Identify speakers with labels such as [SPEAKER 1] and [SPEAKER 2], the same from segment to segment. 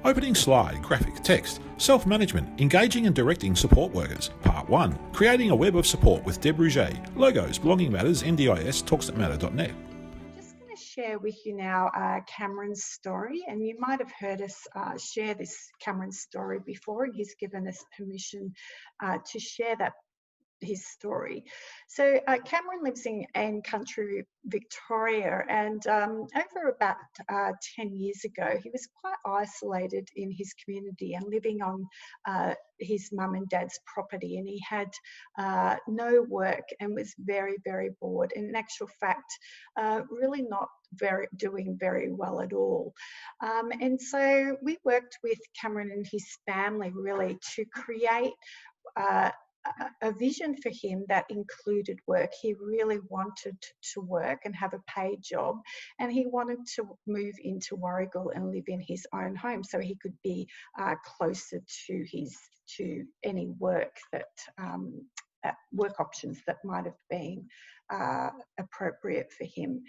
[SPEAKER 1] Opening slide, graphic text, self-management, engaging and directing support workers. Part 1, creating a web of support with Deb Rouget. Logos, Belonging Matters, NDIS, talksthatmatter.net.
[SPEAKER 2] Just going to share with you now Cameron's story, and you might have heard us share this Cameron's story before, and he's given us permission to share his story. So Cameron lives in country Victoria, and over about 10 years ago he was quite isolated in his community and living on his mum and dad's property, and he had no work and was very, very bored, and in actual fact really not doing very well at all. And so we worked with Cameron and his family really to create a vision for him that included work. He really wanted to work and have a paid job, and he wanted to move into Warragul and live in his own home so he could be closer to any work work options that might have been appropriate for him.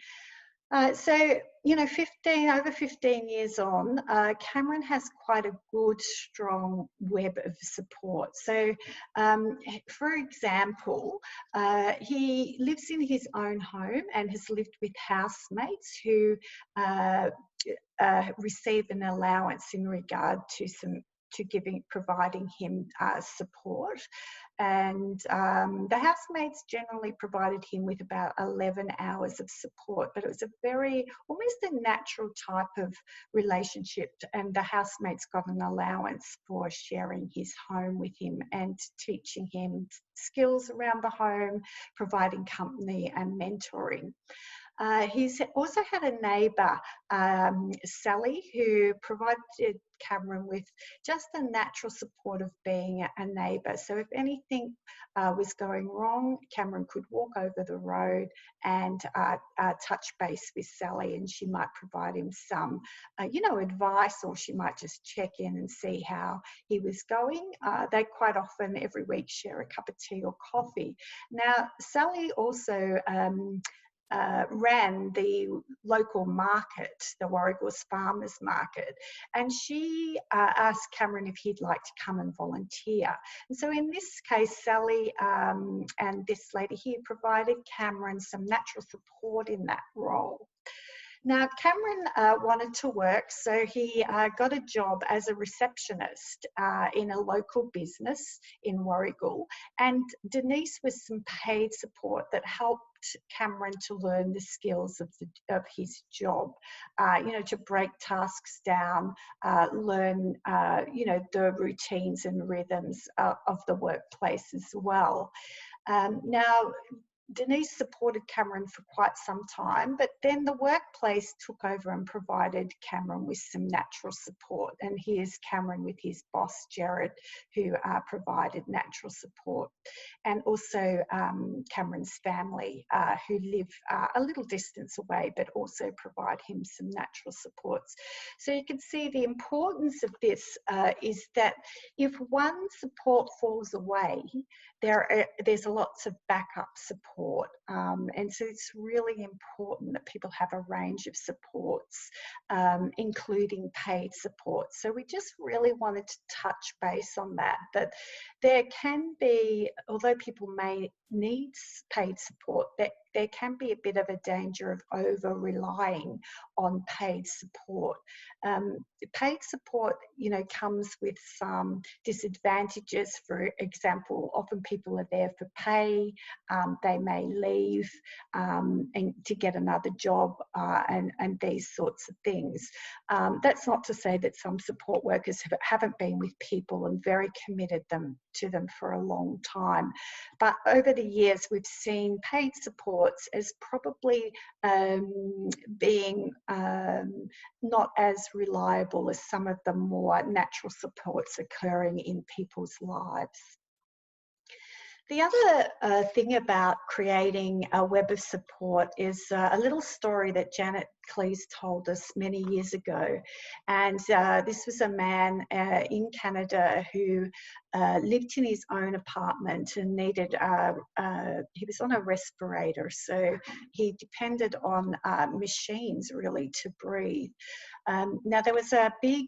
[SPEAKER 2] So, you know, over 15 years on, Cameron has quite a good, strong web of support. So, for example, he lives in his own home and has lived with housemates who receive an allowance in regard to providing him support, and the housemates generally provided him with about 11 hours of support, but it was almost a natural type of relationship, and the housemates got an allowance for sharing his home with him and teaching him skills around the home, providing company and mentoring. He's also had a neighbour, Sally, who provided Cameron with just a natural support of being a neighbour. So if anything was going wrong, Cameron could walk over the road and touch base with Sally, and she might provide him some, advice, or she might just check in and see how he was going. They quite often every week share a cup of tea or coffee. Now, Sally also ran the local market, the Warragul's Farmers Market, and she asked Cameron if he'd like to come and volunteer. And so in this case, Sally and this lady here provided Cameron some natural support in that role. Now, Cameron wanted to work, so he got a job as a receptionist in a local business in Warragul, and Denise was some paid support that helped Cameron to learn the skills of his job, to break tasks down, learn, the routines and rhythms of the workplace as well. Now, Denise supported Cameron for quite some time, but then the workplace took over and provided Cameron with some natural support. And here's Cameron with his boss, Jared, who provided natural support. And also Cameron's family, who live a little distance away, but also provide him some natural supports. So you can see the importance of this is that if one support falls away, there's lots of backup support, and so it's really important that people have a range of supports, including paid support. So we just really wanted to touch base on that there can be, although people may need paid support, that there can be a bit of a danger of over-relying on paid support. Paid support, comes with some disadvantages. For example, often people are there for pay, they may leave and to get another job, and these sorts of things. That's not to say that some support workers haven't been with people and very committed to them for a long time, but over the years we've seen paid supports as probably being not as reliable as some of the more natural supports occurring in people's lives. The other thing about creating a web of support is a little story that Janet Cleese told us many years ago. And this was a man in Canada who lived in his own apartment and needed, he was on a respirator, so he depended on machines really to breathe. Now, there was a big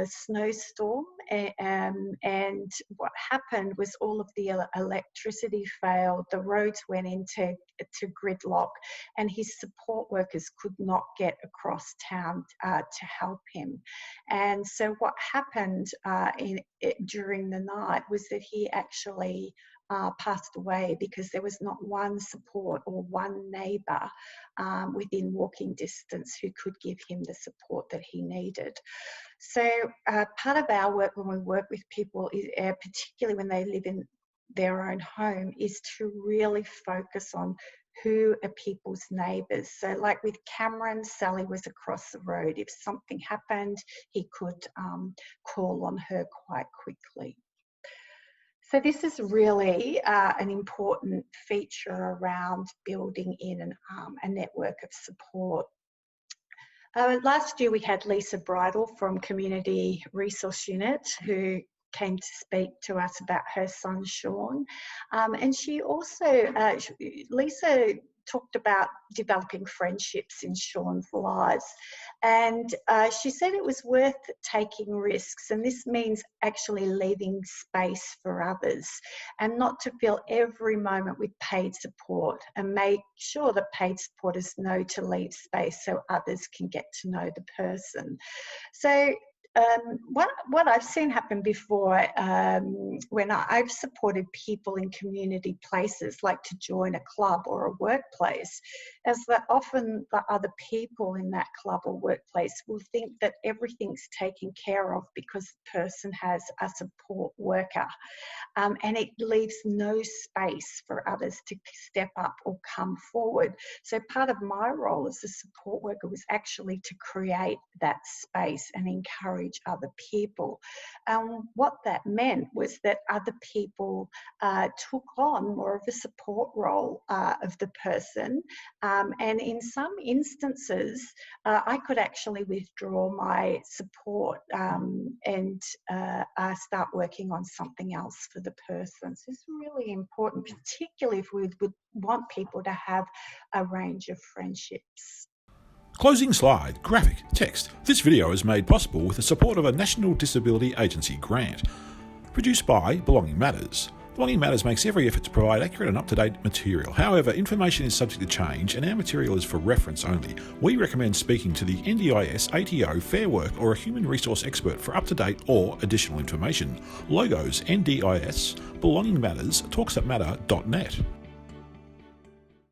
[SPEAKER 2] snowstorm, and what happened was all of the electricity failed, the roads went into gridlock, and his support workers could not get across town to help him. And so what happened during the night was that he actually passed away because there was not one support or one neighbour within walking distance who could give him the support that he needed. So part of our work when we work with people, particularly when they live in their own home, is to really focus on who are people's neighbours. So like with Cameron, Sally was across the road. If something happened, he could call on her quite quickly. So this is really an important feature around building in a network of support. Last year we had Lisa Bridle from Community Resource Unit who came to speak to us about her son Sean, and she also, Lisa talked about developing friendships in Sean's lives, and she said it was worth taking risks, and this means actually leaving space for others and not to fill every moment with paid support, and make sure that paid supporters know to leave space so others can get to know the person. So what I've seen happen before when I've supported people in community places, like to join a club or a workplace, is that often the other people in that club or workplace will think that everything's taken care of because the person has a support worker, and it leaves no space for others to step up or come forward. So part of my role as a support worker was actually to create that space and encourage other people. What that meant was that other people took on more of a support role of the person, and in some instances I could actually withdraw my support and start working on something else for the person. So it's really important, particularly if we would want people to have a range of friendships.
[SPEAKER 1] Closing slide, graphic, text. This video is made possible with the support of a National Disability Agency grant. Produced by Belonging Matters. Belonging Matters makes every effort to provide accurate and up-to-date material. However, information is subject to change and our material is for reference only. We recommend speaking to the NDIS, ATO, Fair Work or a human resource expert for up-to-date or additional information. Logos, NDIS, Belonging Matters, talksatmatter.net.